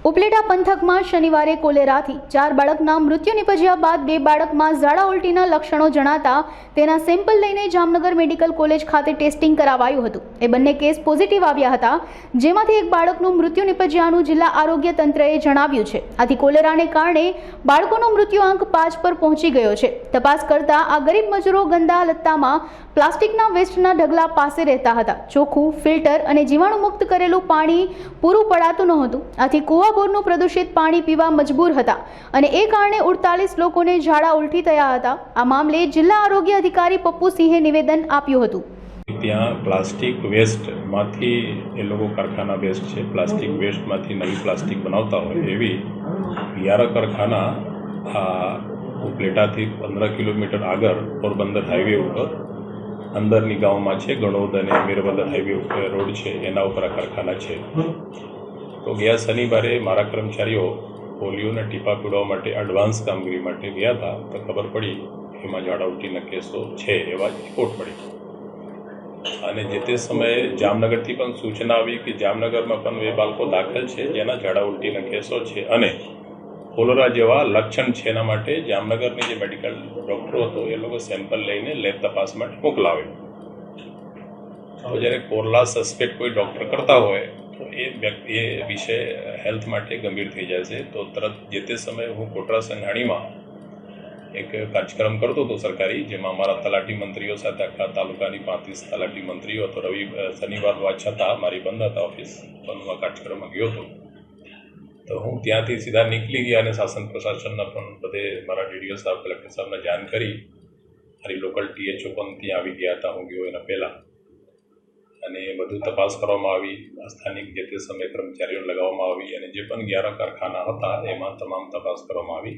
ઉપલેટા પંથકમાં શનિવારે કોલેરાથી 4 બાળકના મૃત્યુ નિપજ્યા બાદ 2 બાળકમાં ઝાડા ઉલટીના લક્ષણો જણાતા તેના સેમ્પલ લઈને જામનગર મેડિકલ કોલેજ ખાતે ટેસ્ટિંગ કરાવાયું હતું। એ બંને કેસ પોઝિટિવ આવ્યા હતા, જેમાંથી એક બાળકનું મૃત્યુ નિપજ્યાનું જિલ્લા આરોગ્ય તંત્રએ જણાવ્યું છે। આથી કોલેરાને કારણે બાળકોનો મૃત્યુઆંક 5 પર પહોંચી ગયો છે। તપાસ કરતા આ ગરીબ મજૂરો ગંદા લત્તામાં પ્લાસ્ટિકના વેસ્ટના ઢગલા પાસે રહેતા હતા। ચોખ્ખું ફિલ્ટર અને જીવાણુમુક્ત કરેલું પાણી પૂરું પડાતું નહોતું, આથી કુવા બોરનું પ્રદૂષિત પાણી પીવા મજબૂર હતા અને એ કારણે 48 લોકોને ઝાડા ઉલટી થયા હતા। આ મામલે જિલ્લા આરોગ્ય અધિકારી પપ્પુ સિંહે નિવેદન આપ્યું હતું। ત્યાં પ્લાસ્ટિક વેસ્ટમાંથી એ લોકો કારખાના વેસ્ટ છે, પ્લાસ્ટિક વેસ્ટમાંથી નવી પ્લાસ્ટિક બનાવતા હોય એવી 11 કારખાના આ ઉપલેટાથી 15 કિલોમીટર આગળ પોરબંદર હાઈવે ઉપર અંદરની ગામમાં છે, ગણોદ અને મેરબંદર હાઈવે ઉપર રોડ છે, એના ઉપર આ કારખાના છે। તો ગયા શનિવારે મારા કર્મચારીઓ પોલિયોના ટીપા પીવડાવવા માટે એડવાન્સ કામગીરી માટે ગયા હતા, તો ખબર પડી એમાં ઝાડા ઉલટીના કેસો છે એવા રિપોર્ટ પડી અને જે તે સમયે જામનગરથી પણ સૂચના આવી કે જામનગરમાં પણ 2 બાળકો દાખલ છે જેના ઝાડા ઉલટીના કેસો છે અને કોલેરા જેવા લક્ષણ છે। એના માટે જામનગરની જે મેડિકલ ડૉક્ટરો હતો એ લોકો સેમ્પલ લઈને લેબ તપાસ માટે મોકલાવે। તો જ્યારે કોલેરા સસ્પેક્ટ કોઈ ડૉક્ટર કરતા હોય તો એ વિષય હેલ્થ માટે ગંભીર થઈ જાય છે। તો તરત જે તે સમયે હું કોટરા સંઘાણીમાં એક કાર્યક્રમ કરતો હતો સરકારી, જેમાં અમારા તલાટી મંત્રીઓ સાથે આખા તાલુકાની 35 તલાટી મંત્રીઓ હતો। શનિવાર હોવા છતાં મારી બંધ હતા ઓફિસ, પણ હું આ કાર્યક્રમમાં ગયો હતો। તો હું ત્યાંથી સીધા નીકળી ગયા અને શાસન પ્રશાસનના પણ બધે મારા ડીડીઓ સાહેબ, કલેક્ટર સાહેબને જાણ કરી। મારી લોકલ ટીએચઓ પણ ત્યાં આવી ગયા હતા, હું ગયો એના પહેલાં, અને બધું તપાસ કરવામાં આવી। સ્થાનિક જે તે સમયે કર્મચારીઓ લગાવવામાં આવી અને જે પણ 11 કારખાના હતા એમાં તમામ તપાસ કરવામાં આવી।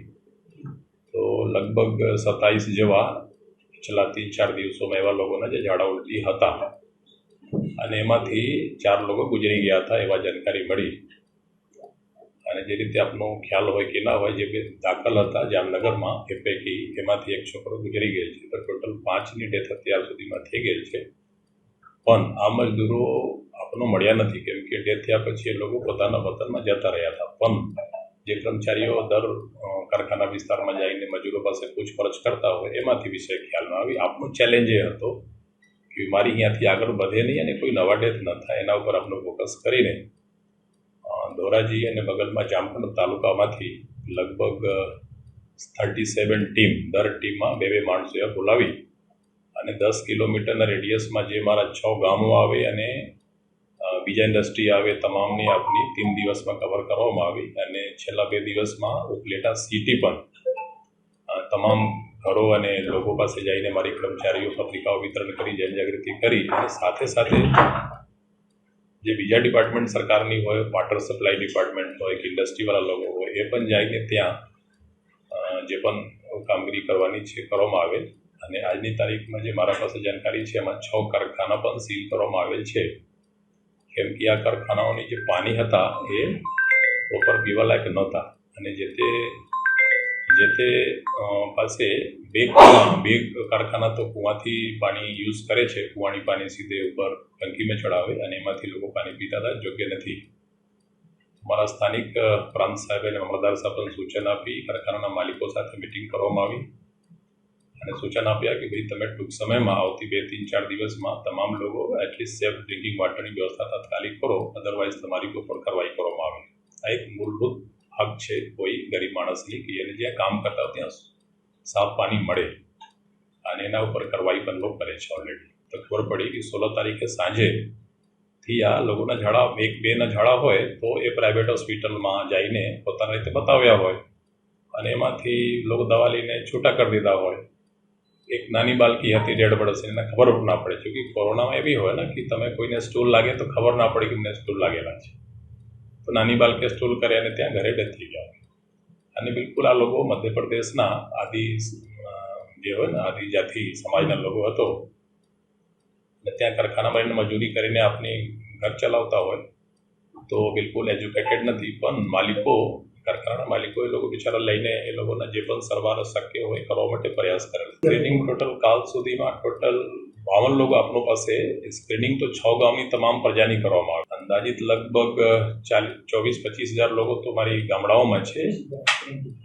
તો લગભગ 27 જેવા છેલ્લા 3-4 દિવસોમાં એવા લોકોના જે ઝાડા ઉલટી હતા અને એમાંથી 4 લોકો ગુજરી ગયા હતા એવા જાણકારી મળી। અને જે રીતે આપનો ખ્યાલ હોય કે ના હોય, જે દાખલ હતા જામનગરમાં એ પૈકી એમાંથી એક છોકરો ગુજરી ગયેલ છે। તો ટોટલ 5ની ડેથ અત્યાર સુધીમાં થઈ ગયેલ છે, પણ આ મજદૂરો આપણને મળ્યા નથી, કેમ કે ડેથ થયા પછી એ લોકો પોતાના વતનમાં જતા રહ્યા હતા। પણ જે કર્મચારીઓ દર કારખાના વિસ્તારમાં જઈને મજૂરો પાસે પૂછપરછ કરતા હોય એમાંથી વિષય ખ્યાલમાં આવી। આપનો ચેલેન્જ એ હતો કે બીમારી અહીંયાથી આગળ વધે નહીં અને કોઈ નવા ડેથ ન થાય, એના ઉપર આપણે ફોકસ કરીને ધોરાજી અને બગલમાં જામખંડ તાલુકામાંથી લગભગ 37 ટીમ, દર ટીમમાં 2 માણસો બોલાવી અને 10 કિલોમીટરના રેડિયસમાં જે મારા 6 ગામો આવે અને બીજા ઇન્ડસ્ટ્રી આવે, તમામની આપની 3 દિવસમાં કવર કરવામાં આવી। અને છેલ્લા 2 દિવસમાં ઉપલેટા સિટી પણ તમામ ઘરો અને લોકો પાસે જઈને મારી કર્મચારીઓ પત્રિકાઓ વિતરણ કરી, જનજાગૃતિ કરી અને સાથે સાથે જે બીજા ડિપાર્ટમેન્ટ સરકારની હોય, વોટર સપ્લાય ડિપાર્ટમેન્ટ હોય કે ઇન્ડસ્ટ્રીવાળા લોકો હોય, એ પણ જઈને ત્યાં જે પણ કામગીરી કરવાની છે કરવામાં આવેલ। અને આજની તારીખમાં જે મારા પાસે જાણકારી છે એમાં 6 કારખાના પણ સીલ કરવામાં આવેલ છે, કેમ કે આ કારખાનાઓની જે પાણી હતા એ પ્રોપર પીવાલાયક નહોતા અને જે તે પાસે બે કારખાના તો કૂવાથી પાણી યુઝ કરે છે, કૂવાની પાણી સીધે ઉપર ટંકીમાં ચડાવે અને એમાંથી લોકો પાણી પીતા હતા, યોગ્ય નથી। મારા સ્થાનિક પ્રાંત સાહેબ અને મામલતદાર સાહેબ સૂચન આપી, કારખાનાના માલિકો સાથે મિટિંગ કરવામાં આવી અને સૂચન આપ્યા કે ભાઈ તમે ટૂંક સમયમાં આવતી 2-3-4 દિવસમાં તમામ લોકો એટલીસ્ટ સેફ ડ્રિંકિંગ વોટરની વ્યવસ્થા તાત્કાલિક કરો, અદરવાઇઝ તમારી ઉપર કાર્યવાહી કરવામાં આવે। આ એક મૂળભૂત હક છે કોઈ ગરીબ માણસની કે એને જ્યાં કામ કરતા ત્યાં સાફ પાણી મળે અને એના ઉપર કાર્યવાહી પણ લોકો કરે છે ઓલરેડી। તો ખબર પડી કે 16 તારીખે સાંજેથી આ લોકોના ઝાડા 1-2ના ઝાડા હોય તો એ પ્રાઇવેટ હોસ્પિટલમાં જઈને પોતાના રીતે બતાવ્યા હોય અને એમાંથી લોકો દવા લઈને છૂટા કરી દીધા હોય। એક નાની બાળકી હતી 1.5 વર્ષની, એને ખબર ના પડે, çünકે કોરોનામાં એવી હોય ને કે તમે કોઈને સ્ટૂલ લાગે તો ખબર ના પડે કે મને સ્ટૂલ લાગેલા છે, તો નાની બાળકે સ્ટૂલ કરે અને ત્યાં ઘરે ડેથ થઈ ગયા। અને બિલકુલ આ લોકો મધ્યપ્રદેશના જે હોય ને આદિજાતિ સમાજના લોકો હતો અને ત્યાં કારખાનામાં એને મજૂરી કરીને આપની ઘર ચલાવતા હોય, તો બિલકુલ એજ્યુકેટેડ નથી, પણ માલિકો, કારખાનાના માલિકો એ લોકો બિચારા લઈને એ લોકોના જે પણ સારવાર શક્ય હોય કરવા માટે પ્રયાસ કરે। સ્ક્રીનિંગ ટોટલ કાલ સુધીમાં ટોટલ 52 લોકો આપનો પાસે સ્ક્રીનિંગ તો 6 ગામની તમામ પ્રજાની કરવામાં આવે। અંદાજિત લગભગ 24-25 હજાર લોકો તો મારી ગામડાઓમાં છે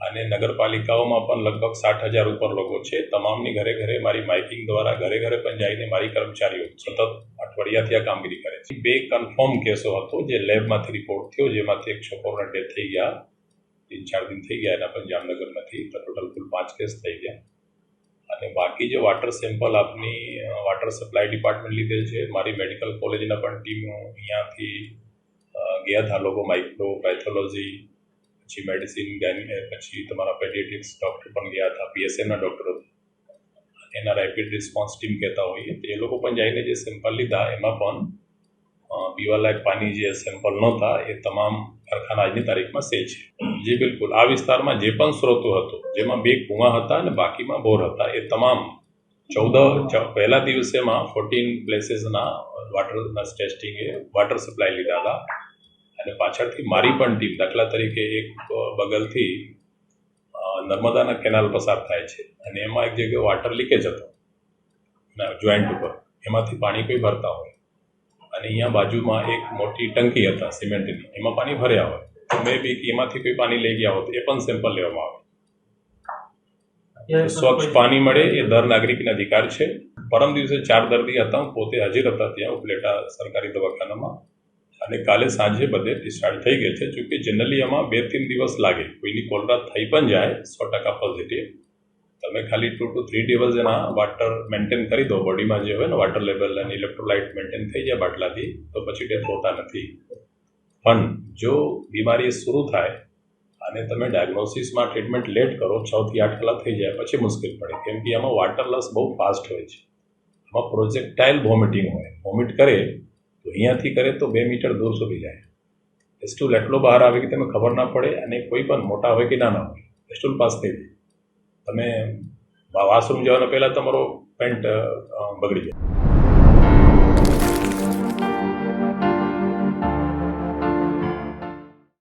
અને નગરપાલિકાઓમાં પણ લગભગ 60,000 ઉપર લોકો છે. તમામની ઘરે ઘરે મારી માઇકિંગ દ્વારા ઘરે ઘરે પણ જઈને મારી કર્મચારીઓ સતત અઠવાડિયાથી આ કામગીરી કરે છે. 2 કન્ફર્મ કેસો હતો જે લેબમાંથી રિપોર્ટ થયો, જેમાંથી એક છોકરોના ડેથ થઈ ગયા, 3-4 દિન થઈ ગયા એના પણ જામનગરમાંથી, તો ટોટલ કુલ 5 કેસ થઈ ગયા. અને બાકી જે વોટર સેમ્પલ આપની વોટર સપ્લાય ડિપાર્ટમેન્ટ લીધેલ છે, મારી મેડિકલ કોલેજના પણ ટીમો અહીંયાથી ગયા હતા લોકો, માઇક્રો પેથોલોજી, પછી મેડિસિન, પછી તમારા પેડિયાટ્રિક્સ ડૉક્ટર પણ ગયા હતા, PSMના ડૉક્ટરો, એના રેપિડ રિસ્પોન્સ ટીમ કહેતા હોઈએ, તો એ લોકો પણ જઈને જે સેમ્પલ લીધા એમાં પણ પીવાલાયક પાણી જે સેમ્પલ નહોતા એ તમામ કારખાના આજની તારીખમાં સે છે. જી બિલકુલ, આ વિસ્તારમાં જે પણ સ્ત્રોતો હતો જેમાં 2 કૂવા હતા અને બાકીમાં બોર હતા, એ તમામ 14 પહેલા દિવસેમાં 14 પ્લેસીસના વોટરના ટેસ્ટિંગે વોટર સપ્લાય લીધા હતા. અને પાછળથી મારી પણ ટીમ, દાખલા તરીકે એક બગલથી નર્મદાના કેનાલ પસાર થાય છે અને એમાં એક જગ્યાએ વોટર લીકેજ હતો જોઈન્ટ ઉપર, એમાંથી પાણી કોઈ ભરતા હોય અને અહીંયા બાજુમાં એક મોટી ટંકી હતા સિમેન્ટની, એમાં પાણી ભર્યા હોય, તો મે બી એમાંથી કોઈ પાણી લઈ ગયા હોત, એ પણ સેમ્પલ લેવામાં આવે. સ્વચ્છ પાણી મળે એ દર નાગરિકનો અધિકાર છે. પરમ દિવસે 4 દર્દી હતા, હું પોતે હાજર હતા ત્યાં ઉપલેટા સરકારી દવાખાનામાં, અને કાલે સાંજે બધે ડિસ્ચાર્જ થઈ ગઈ છે. જોકે જનરલી આમાં 2-3 દિવસ લાગે, કોઈની કોલરા થઈ પણ જાય 100% પોઝિટિવ. તમે ખાલી 2 to 3 દિવસ એના વોટર મેન્ટેન કરી દો, બોડીમાં જે હોય ને વોટર લેવલ અને ઇલેક્ટ્રોલાઇટ મેન્ટેન થઈ જાય બાટલાથી, તો પછી ડેથ હોતા નથી. પણ જો બીમારી શરૂ થાય અને તમે ડાયગ્નોસિસમાં ટ્રીટમેન્ટ લેટ કરો, 6 થી 8 કલાક થઈ જાય, પછી મુશ્કેલ પડે, કેમ કે આમાં વોટર લોસ બહુ ફાસ્ટ હોય છે. આમાં પ્રોજેક્ટાઇલ વોમિટિંગ હોય, વોમિટ કરે તો અહીંયાથી કરે તો 2 મીટર દૂર સુધી જાય. સ્ટૂલ એટલો બહાર આવે કે તમે ખબર ના પડે, અને કોઈ પણ મોટા હોય કે નાના હોય, સ્ટૂલ પાસ થઈ જાય. તમે વોશરૂમ જવાના પહેલાં તમારો પેન્ટ બગડી જાય.